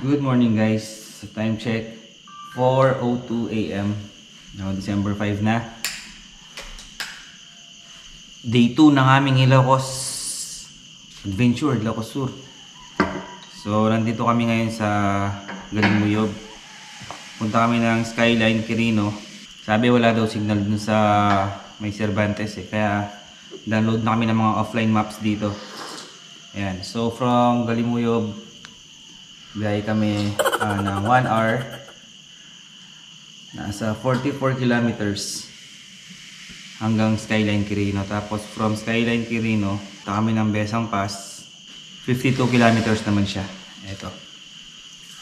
Good morning guys. So time check 4:02 AM. Now December 5 na. Day 2 ng aming Ilocos Adventure, Ilocos Sur. So nandito kami ngayon sa Galimuyog. Punta kami ng Skyline Quirino. Sabi wala daw signal dun sa may Cervantes kaya download na kami ng mga offline maps dito. Ayan. So from Galimuyog biyahe kami ng 1 hour. Nasa 44 kilometers hanggang Skyline Quirino. Tapos from Skyline Quirino punta kami ng Besang Pass. 52 kilometers naman siya. Ito.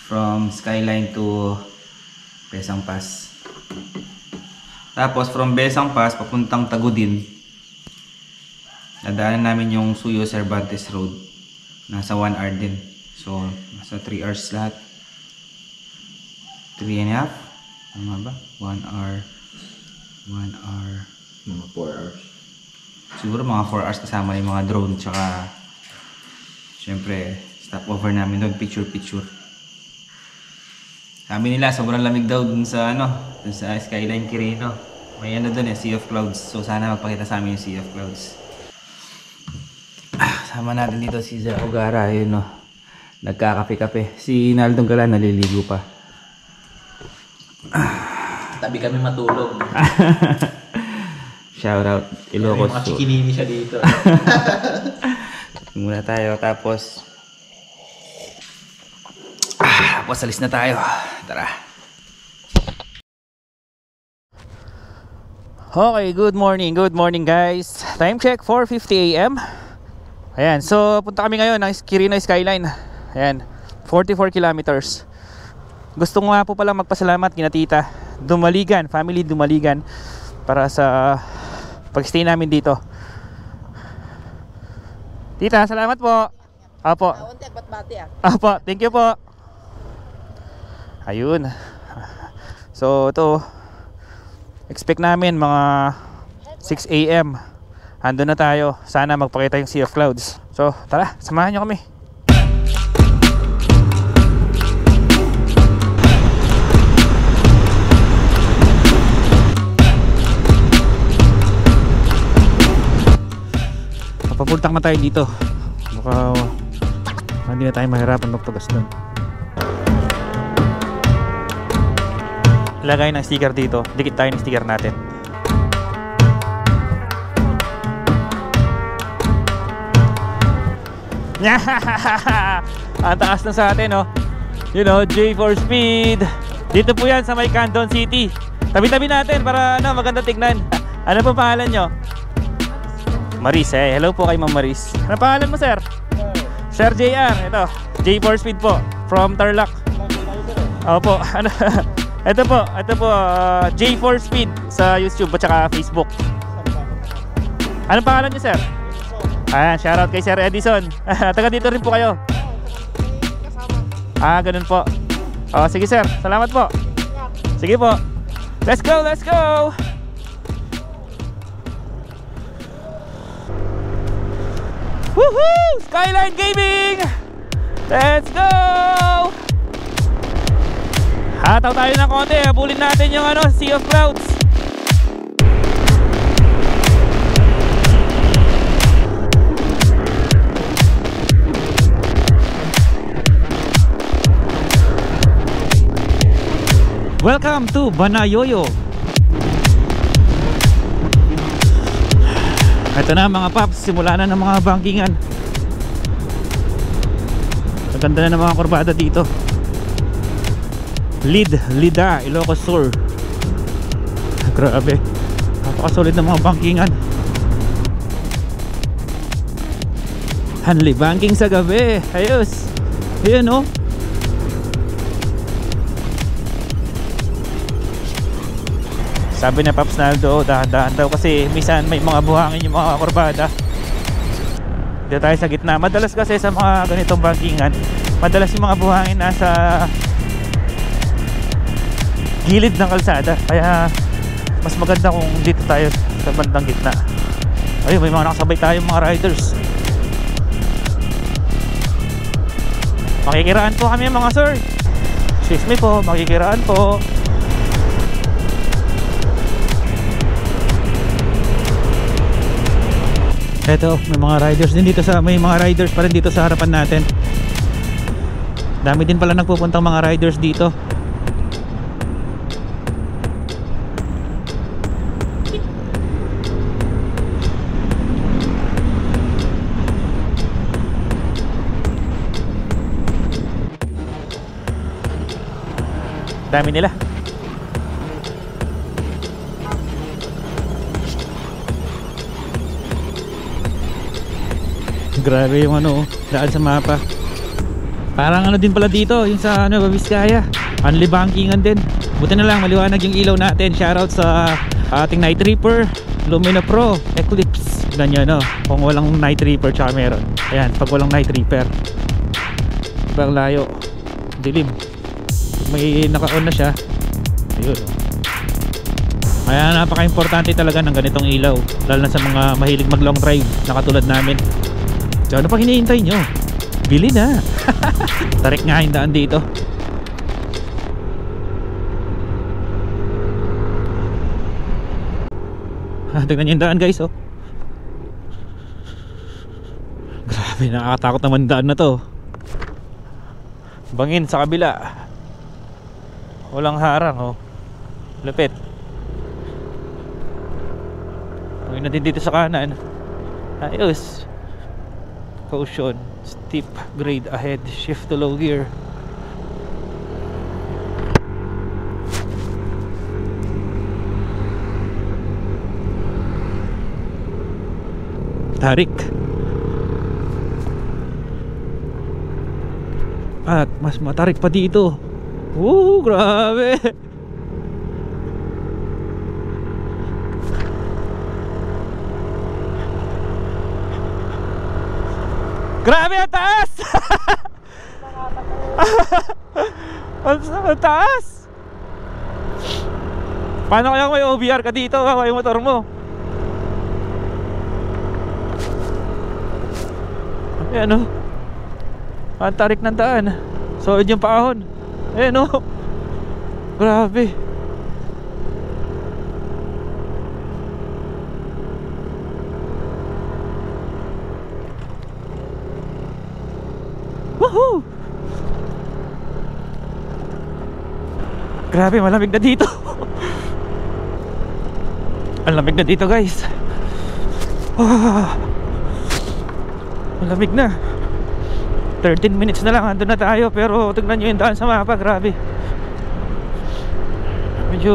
From Skyline to Besang Pass. Tapos from Besang Pass papuntang Tagudin. Nadaanan namin yung Suyo Cervantes Road. Nasa 1 hour din. So, nasa 3 hours lahat. 3.5? Tama ba? 1 hour. 1 hour. Mga 4 hours. Siguro mga 4 hours kasama yung mga drone. Tsaka, syempre, stopover namin doon. Picture. Sabi nila, sobrang lamig daw dun sa, dun sa Skyline Quirino. May doon Sea of Clouds. So, sana magpakita sa amin yung Sea of Clouds. Sama natin dito si Zach Ogara. Yun, nagkakape-kape. Si Naldong Gala naliligo pa. Tabi kami matulog. Shout out Ilocos. May mga chikinini siya dito. Muna tayo tapos alis na tayo. Tara. Okay, good morning guys. Time check 4:50 AM. Ayan, so punta kami ngayon ng Quirino Skyline. Ayan, 44 kilometers. Gusto ko nga po pala magpasalamat kina Tita Dumaligan, family Dumaligan, para sa pag-stay namin dito. Tita, salamat po. Apo. Apo, thank you po. Ayun. So ito, expect namin mga 6 AM. Ando na tayo. Sana magpakita yung Sea of Clouds. So tara, samahan nyo kami. Papuntang na tayo dito. Baka hindi na tayo mahirapan magpagas doon. Ilagay ng sticker dito. Dikit tayo ng sticker natin. Ang taas na sa atin, J4 Speed. Dito po yan sa may Candon City. Tabi-tabi natin para maganda tignan. Ano po pangalan nyo? Maris, hello po kay Ma'am Maris. Ano pangalan mo, sir? Sir JR, ito. J4 Speed po, from Tarlac. Opo, ito po, J4 Speed sa YouTube at saka Facebook. Anong pangalan niyo, sir? Ayan, shoutout kay Sir Edison. Taga dito rin po kayo. Ganun po. Sige sir, salamat po. Sige po. Let's go! Woohoo! Skyline Gaming! Let's go! Hataw tayo ng konti. Habulin natin yung Sea of Clouds. Welcome to Banayoyo. Ito na mga paps, simula na ng mga bankingan. Maganda na ng mga kurbada dito. Lida, Ilocos Sur. Grabe, napakasolid ng mga bankingan. Hanli banking sa gabi. Ayos. Ayun Sabi na Paps Naldo, dahan-dahan daw kasi minsan may mga buhangin yung mga kurbada. Dito tayo sa gitna. Madalas kasi sa mga ganitong bankingan, madalas yung mga buhangin nasa gilid ng kalsada. Kaya mas maganda kung dito tayo sa bandang gitna. Ayun, may mga nakasabay tayong mga riders. Makikiraan po kami mga sir. Excuse me po, makikiraan po. Eto, may mga riders din dito may mga riders pa rin dito sa harapan natin. Dami din pala nagpupuntang mga riders dito. Dami nila. Grabe yung daan sa mapa. Parang din pala dito, yung sa Vizcaya. Only bankingan din. Buti na lang maliwanag yung ilaw natin. Shoutout sa ating Night Reaper, Lumina Pro, Eclipse. Ganyan kung walang Night Reaper tsaka meron. Ayan, pag walang Night Reaper. Ibang layo. Dilim. May naka-on na siya. Ayun. Kaya napaka-importante talaga ng ganitong ilaw, lalo na sa mga mahilig mag long drive na katulad namin. So ano pa hinihintay nyo? Bili na. Tarik nga yung daan dito. Tignan nyo yung daan guys. Grabe, nakakatakot naman daan na to. Bangin sa kabila. Walang harang Lupit. Bangin natin dito sa kanan. Ayos. Caution, steep grade ahead, shift to low gear. Tarik. At mas matarik pa dito. Grabe. Grabe ang taas. Ang taas. Paano kaya may OBR ka dito yung motor mo? Ayan ang tarik ng daan. Solid yung paahon. Ayan grabe. Woohoo! Grabe, malamig na dito. Ang lamig na dito guys. Malamig na. 13 minutes na lang, andun na tayo. Pero tignan nyo yung daan sa mapa, grabe. Medyo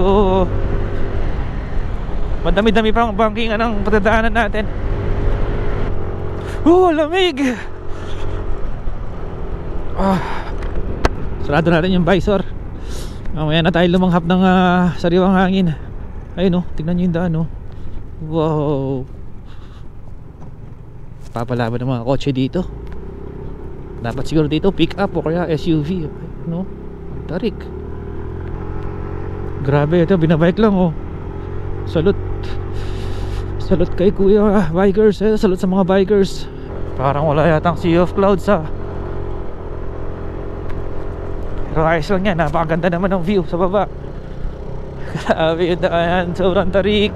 madami-dami pang bankingan ang patadaanan natin. Lamig. Sarado natin yung visor. Mamaya na tayo lumanghap ng sariwang hangin. Ayun tignan nyo yung daan Wow. Papalaban ng mga kotse dito. Dapat siguro dito pick up o kaya SUV tarik. Grabe, ito binabike lang Salute. Salute kay kuya bikers. Salute sa mga bikers. Parang wala yatang sea of clouds Pero ayos lang yan, napakaganda naman ng view sa baba. Grabe yun daan, sobrang tarik.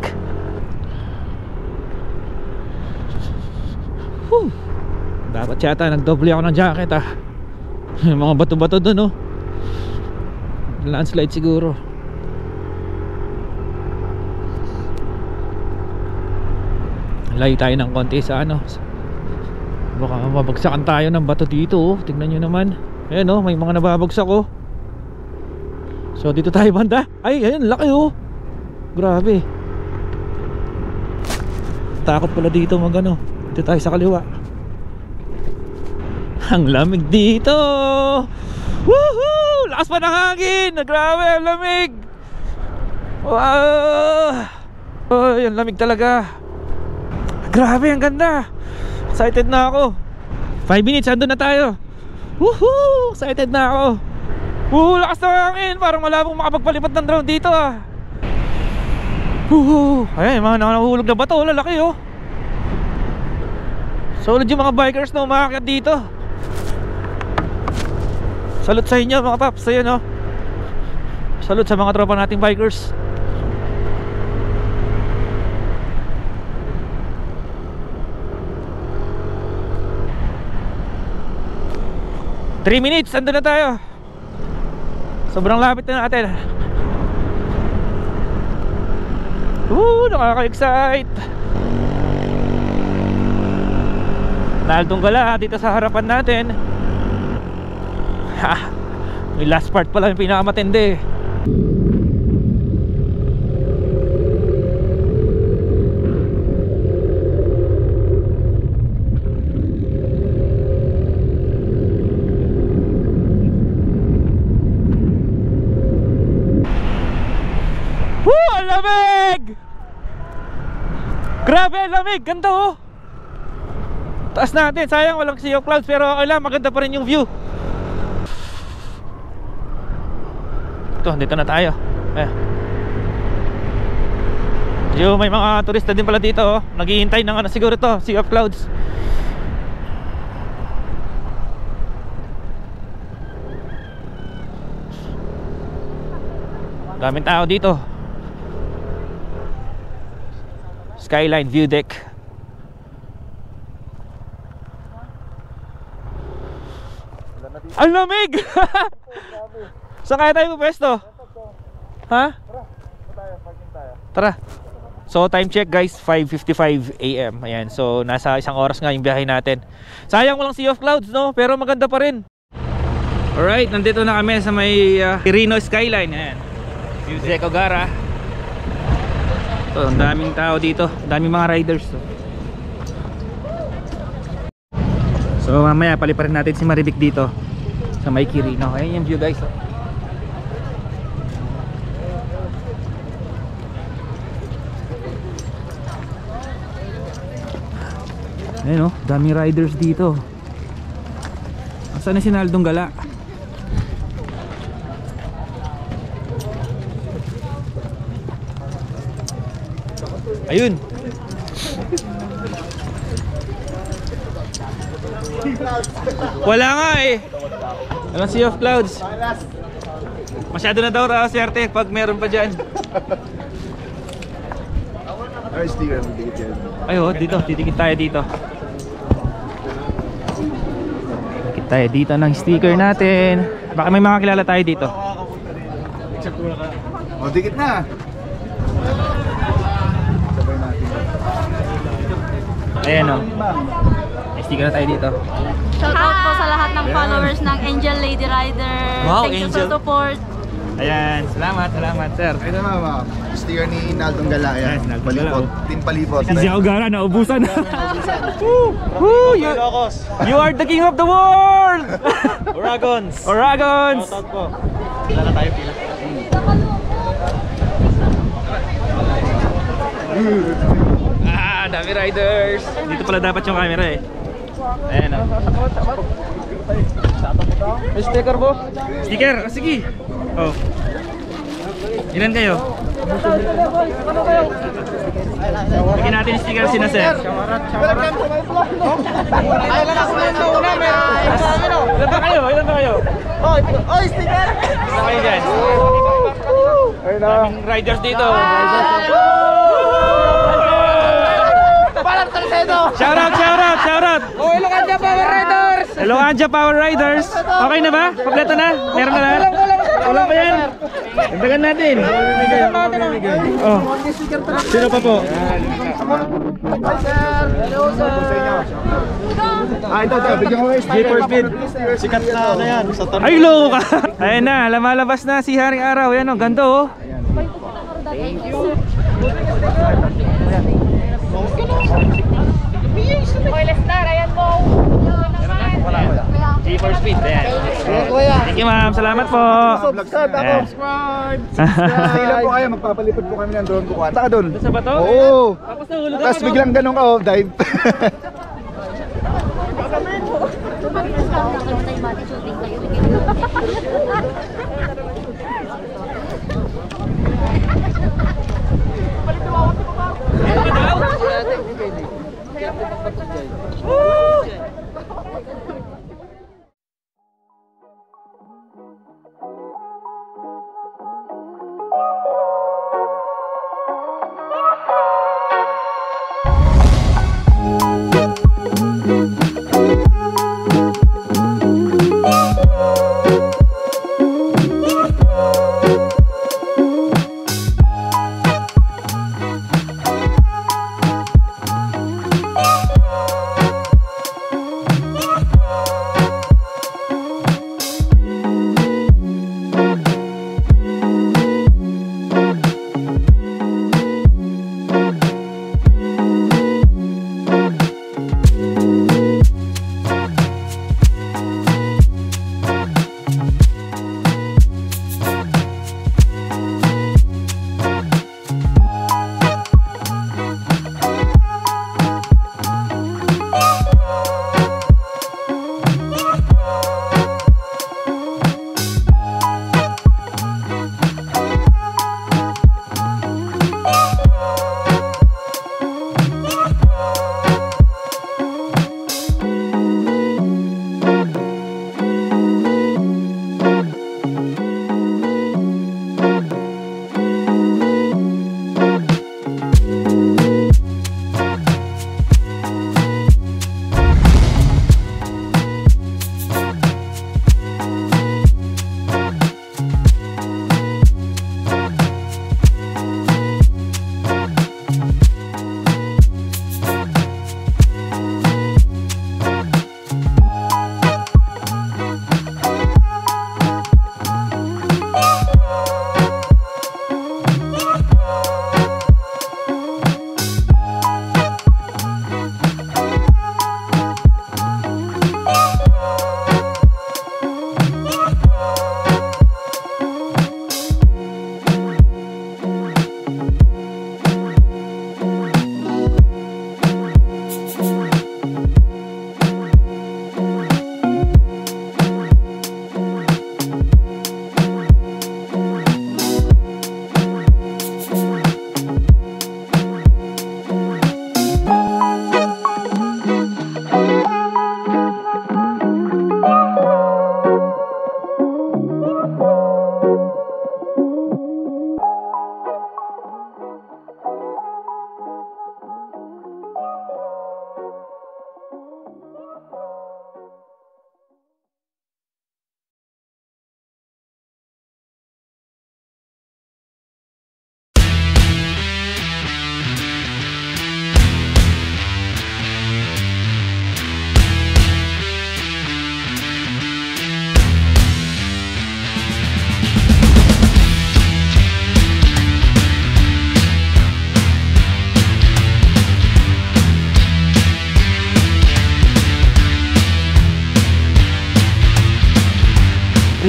Dapat yata nagdoble ako ng jacket Mga bato-bato dun landslide siguro. Layo tayo ng konti sa baka mabagsakan tayo ng bato dito Tignan nyo naman. Ayan may mga nababagsak So dito tayo banda. Ay, ayun, laki Grabe. Takot pala dito Dito tayo sa kaliwa. Ang lamig dito. Woohoo! Lakas pa ng hangin. Grabe, ang lamig. Wow. Ang lamig talaga. Grabe, ang ganda. Excited na ako. 5 minutes, andun na tayo. Woohoo! Excited na ako. Lakas ng hangin. Parang wala pong makapagpalipat ng drone dito Woohoo! Ayan, mga nahulog na bato. Lalaki Solid yung mga bikers na umakyat dito. Salute sa inyo mga paps. Ayun no. Salute sa mga tropa nating bikers. Three minutes, andun na tayo. Sobrang lapit na natin. Nakaka-excite. Naldunggala dito sa harapan natin. May last part pala yung pinakamatindi. Ang lamig! Grabe, ang lamig! Ganda oh! Taas natin, sayang walang sea of clouds, pero okay lang, maganda pa rin yung view. Ito, dito na tayo. May mga turista din pala dito oh. Naghihintay ng siguro to, sea of clouds. Daming tao dito. Skyline view deck. Ang lamig! Saan kaya tayo pupwesto? Ha? Tara. So time check guys, 5:55 AM. Ayan, so nasa isang oras nga yung biyahe natin. Sayang walang sea of clouds no, pero maganda pa rin. Alright, nandito na kami sa may Quirino Skyline. Ayan, View Deck Ogara. So, ang daming tao dito, daming mga riders to. So mamaya paliparin natin si Marivic dito sa may Quirino. Ayan yung view guys. Ayan oh, daming riders dito. Saan na si Naldunggala? Ayun. Wala nga eh. Walang sea of clouds. Masyado na daw raw swerte pag meron pa dyan. Ay, sticker. Ay oh, dito. Titikit tayo dito. Titikit tayo dito ng sticker natin. Baka may mga kilala tayo dito. O, dikit na. Sabay natin. Ayan o. May sticker na tayo dito. Shoutout po sa lahat ng followers ng Angel Lady Rider. Wow, Thank you Angel. sa support. Ayan, salamat sir. Ayun na ma'am. Sticker ni Naldunggala. Yes, Yan. Naldunggala, Palibot. Team Palibot. Si Ogara, naubusan na. Woo! You are the king of the world! Oragons! Oragons! Shoutout po. Wala na tayo pila. Dami riders. Dito pala dapat yung camera eh. Ayan o. May sticker po? Sticker? Oh, sige. Oh. Ilan kayo? Bigyan natin yung sticker sina sir. Welcome to my vlog. Ay, lang ako yung una. Ilan ba kayo? Ilan ba kayo? Oy, sticker! Ilan kayo dyan? Ayun na. Daming riders dito. Shoutout! Oh, Ilocanja Power Riders! Hello Anja Power Riders. Okay na ba? Kompleto na? Meron na lahat? Wala pa yan. Dagdagan natin. Oh. Sino pa po? Hi, sir! Hello, sir! Ito. Bigyan ko yung sticker. Sikat na ano yan. Sa Ay, low ka! Ayan na, lumalabas na si Haring Araw. Ayan o, ganito oh. Thank you. Oil Star, ayan po. G4 Speed, ayan. Thank you ma'am, salamat po. Subscribe! Ilan po kayo? Magpapalipad po kami ng drone ko. Taka doon. Sa bato? Oo! Tapos nahulog Tapos biglang ganun ka, dive.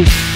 Peace.